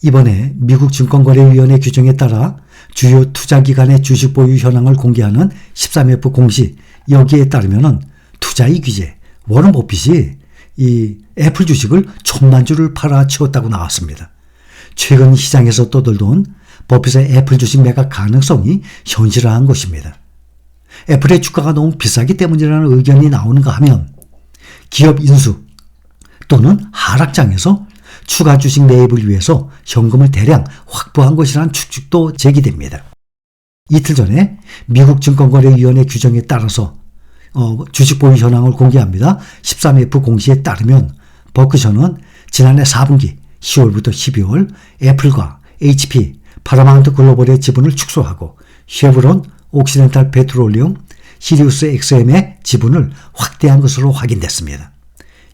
이번에 미국 증권거래위원회 규정에 따라 주요 투자기관의 주식 보유 현황을 공개하는 13F 공시, 여기에 따르면 투자의 귀재 워런 버핏이 이 애플 주식을 1,000만 주를 팔아치웠다고 나왔습니다. 최근 시장에서 떠돌던 버핏의 애플 주식 매각 가능성이 현실화한 것입니다. 애플의 주가가 너무 비싸기 때문이라는 의견이 나오는가 하면 기업 인수 또는 하락장에서 추가 주식 매입을 위해서 현금을 대량 확보한 것이라는 추측도 제기됩니다. 이틀 전에 미국 증권거래위원회 규정에 따라서 주식 보유 현황을 공개합니다. 13F 공시에 따르면 버크셔는 지난해 4분기 10월부터 12월 애플과 HP, 파라마운트 글로벌의 지분을 축소하고 쉐브론, 옥시덴탈 페트롤리움, 시리우스 XM의 지분을 확대한 것으로 확인됐습니다.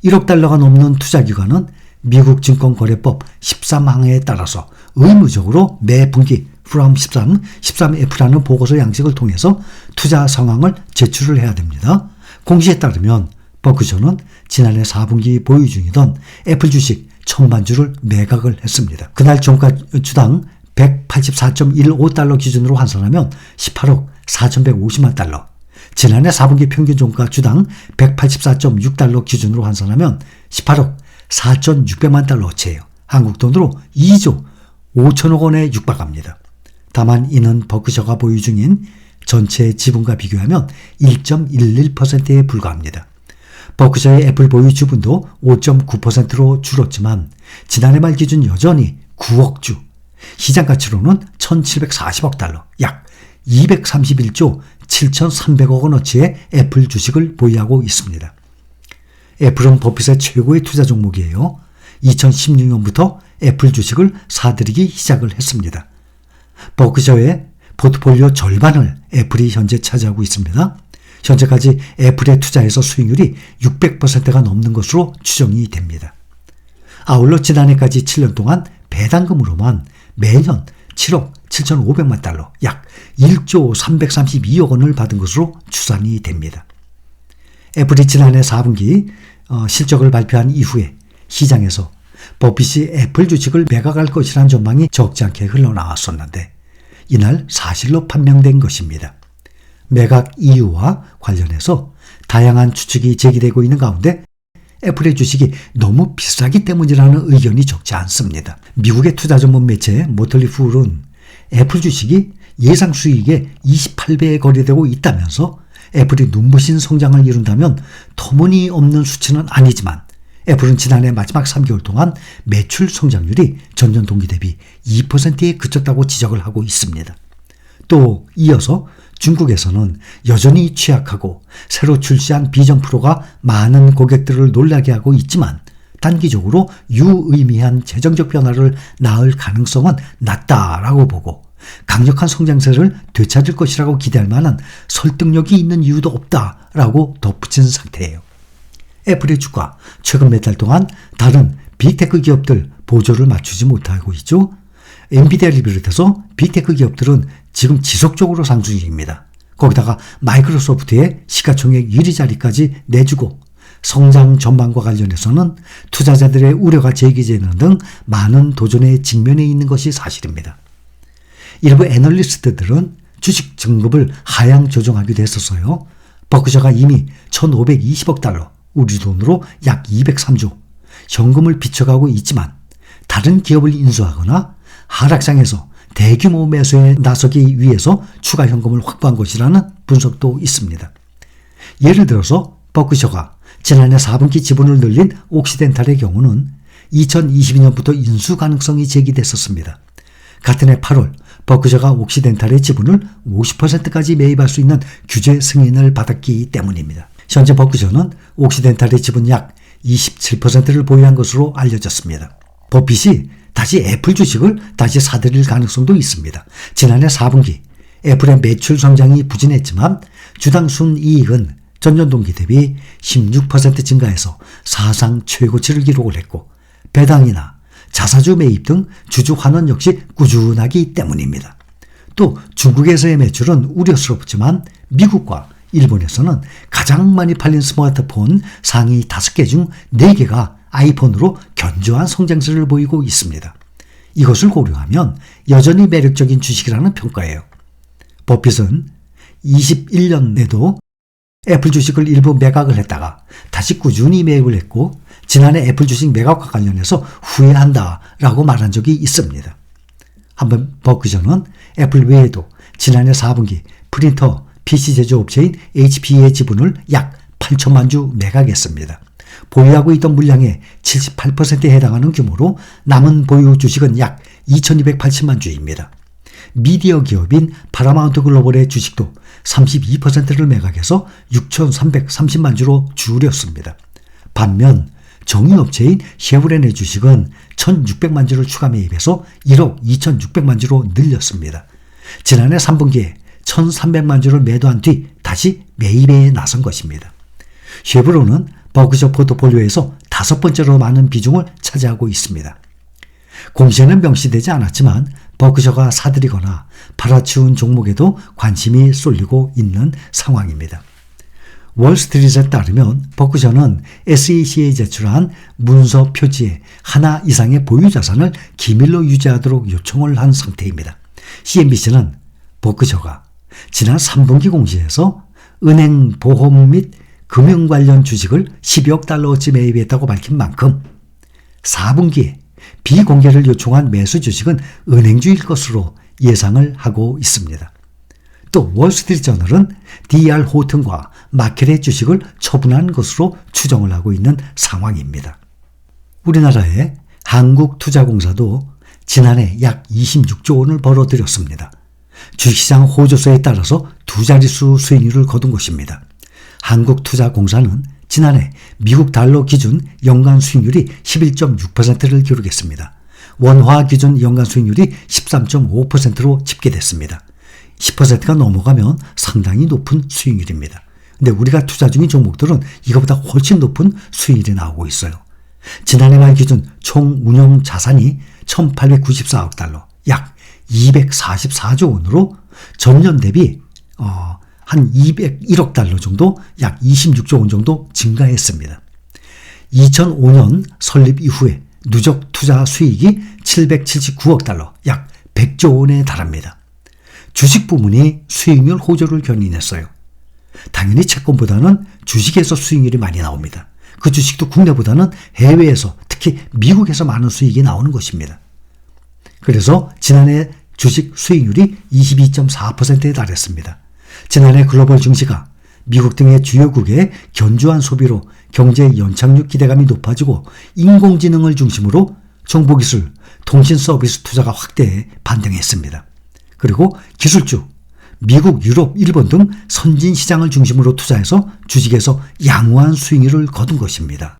1억 달러가 넘는 투자기관은 미국 증권거래법 13항에 따라서 의무적으로 매 분기 from 13F라는 보고서 양식을 통해서 투자 상황을 제출을 해야 됩니다. 공시에 따르면 버크셔는 지난해 4분기 보유 중이던 애플 주식 1,000만 주를 매각을 했습니다. 그날 종가 주당 184.15달러 기준으로 환산하면 18억 4,150만 달러, 지난해 4분기 평균 종가 주당 184.6달러 기준으로 환산하면 18억 4,600만 달러어치예요. 한국 돈으로 2조 5천억 원에 육박합니다. 다만 이는 버크셔가 보유 중인 전체 지분과 비교하면 1.11%에 불과합니다. 버크셔의 애플 보유 지분도 5.9%로 줄었지만 지난해 말 기준 여전히 9억 주, 시장 가치로는 1,740억 달러, 약 231조 7,300억 원어치의 애플 주식을 보유하고 있습니다. 애플은 버핏의 최고의 투자 종목이에요. 2016년부터 애플 주식을 사들이기 시작을 했습니다. 버크셔의 포트폴리오 절반을 애플이 현재 차지하고 있습니다. 현재까지 애플에 투자해서 수익률이 600%가 넘는 것으로 추정이 됩니다. 아울러 지난해까지 7년 동안 배당금으로만 매년 7억 7,500만 달러, 약 1조 332억 원을 받은 것으로 추산이 됩니다. 애플이 지난해 4분기 실적을 발표한 이후에 시장에서 버핏이 애플 주식을 매각할 것이라는 전망이 적지 않게 흘러나왔었는데 이날 사실로 판명된 것입니다. 매각 이유와 관련해서 다양한 추측이 제기되고 있는 가운데 애플의 주식이 너무 비싸기 때문이라는 의견이 적지 않습니다. 미국의 투자 전문 매체 모틀리 풀은 애플 주식이 예상 수익의 28배에 거래되고 있다면서 애플이 눈부신 성장을 이룬다면 터무니없는 수치는 아니지만 애플은 지난해 마지막 3개월 동안 매출 성장률이 전년 동기 대비 2%에 그쳤다고 지적을 하고 있습니다. 또 이어서 중국에서는 여전히 취약하고 새로 출시한 비전 프로가 많은 고객들을 놀라게 하고 있지만 단기적으로 유의미한 재정적 변화를 낳을 가능성은 낮다라고 보고 강력한 성장세를 되찾을 것이라고 기대할 만한 설득력이 있는 이유도 없다라고 덧붙인 상태예요. 애플의 주가 최근 몇 달 동안 다른 빅테크 기업들 보조를 맞추지 못하고 있죠. 엔비디아를 비롯해서 빅테크 기업들은 지금 지속적으로 상승 중입니다. 거기다가 마이크로소프트의 시가총액 1위 자리까지 내주고 성장 전망과 관련해서는 투자자들의 우려가 제기되는 등 많은 도전에 직면해 있는 것이 사실입니다. 일부 애널리스트들은 주식 증급을 하향 조정하기도 했었어요. 버크셔가 이미 1,520억 달러, 우리 돈으로 약 203조 현금을 비춰가고 있지만 다른 기업을 인수하거나 하락장에서 대규모 매수에 나서기 위해서 추가 현금을 확보한 것이라는 분석도 있습니다. 예를 들어서 버크셔가 지난해 4분기 지분을 늘린 옥시덴탈의 경우는 2022년부터 인수 가능성이 제기됐었습니다. 같은 해 8월 버크셔가 옥시덴탈의 지분을 50%까지 매입할 수 있는 규제 승인을 받았기 때문입니다. 현재 버크셔는 옥시덴탈의 지분 약 27%를 보유한 것으로 알려졌습니다. 버핏이 다시 애플 주식을 다시 사들일 가능성도 있습니다. 지난해 4분기 애플의 매출 성장이 부진했지만 주당 순이익은 전년 동기 대비 16% 증가해서 사상 최고치를 기록을 했고 배당이나 자사주 매입 등 주주 환원 역시 꾸준하기 때문입니다. 또 중국에서의 매출은 우려스럽지만 미국과 일본에서는 가장 많이 팔린 스마트폰 상위 5개 중 4개가 아이폰으로 견조한 성장세를 보이고 있습니다. 이것을 고려하면 여전히 매력적인 주식이라는 평가예요. 버핏은 21년에도 애플 주식을 일부 매각을 했다가 다시 꾸준히 매입을 했고 지난해 애플 주식 매각과 관련해서 후회한다라고 말한 적이 있습니다. 한번 버크셔는 애플 외에도 지난해 4분기 프린터 PC 제조업체인 HP의 지분을 약 8천만 주 매각했습니다. 보유하고 있던 물량의 78%에 해당하는 규모로 남은 보유 주식은 약 2280만 주입니다. 미디어 기업인 파라마운트 글로벌의 주식도 32%를 매각해서 6330만 주로 줄였습니다. 반면 정유업체인 쉐브론의 주식은 1600만 주를 추가 매입해서 1억 2600만 주로 늘렸습니다. 지난해 3분기에 1300만 주를 매도한 뒤 다시 매입에 나선 것입니다. 쉐브론은 버크셔 포트폴리오에서 5번째로 많은 비중을 차지하고 있습니다. 공시에는 명시되지 않았지만 버크셔가 사들이거나 팔아치운 종목에도 관심이 쏠리고 있는 상황입니다. 월스트리트에 따르면 버크셔는 SEC에 제출한 문서 표지에 하나 이상의 보유 자산을 기밀로 유지하도록 요청을 한 상태입니다. CNBC는 버크셔가 지난 3분기 공시에서 은행, 보험 및 금융 관련 주식을 12억 달러어치 매입했다고 밝힌 만큼 4분기에 비공개를 요청한 매수 주식은 은행주일 것으로 예상을 하고 있습니다. 또 월스트리트저널은 DR 호튼과 마켈의 주식을 처분한 것으로 추정을 하고 있는 상황입니다. 우리나라의 한국투자공사도 지난해 약 26조 원을 벌어들였습니다. 주식시장 호조세에 따라서 두 자릿수 수익률을 거둔 것입니다. 한국투자공사는 지난해 미국 달러 기준 연간 수익률이 11.6%를 기록했습니다. 원화 기준 연간 수익률이 13.5%로 집계됐습니다. 10%가 넘어가면 상당히 높은 수익률입니다. 근데 우리가 투자 중인 종목들은 이거보다 훨씬 높은 수익률이 나오고 있어요. 지난해 말 기준 총 운용 자산이 1894억 달러, 약 244조 원으로 전년 대비 한 201억 달러 정도, 약 26조 원 정도 증가했습니다. 2005년 설립 이후에 누적 투자 수익이 779억 달러, 약 100조 원에 달합니다. 주식 부문이 수익률 호조를 견인했어요. 당연히 채권보다는 주식에서 수익률이 많이 나옵니다. 그 주식도 국내보다는 해외에서, 특히 미국에서 많은 수익이 나오는 것입니다. 그래서 지난해 주식 수익률이 22.4%에 달했습니다. 지난해 글로벌 증시가 미국 등의 주요국의 견조한 소비로 경제 연착륙 기대감이 높아지고 인공지능을 중심으로 정보기술, 통신서비스 투자가 확대해 반등했습니다. 그리고 기술주, 미국, 유럽, 일본 등 선진 시장을 중심으로 투자해서 주식에서 양호한 수익률을 거둔 것입니다.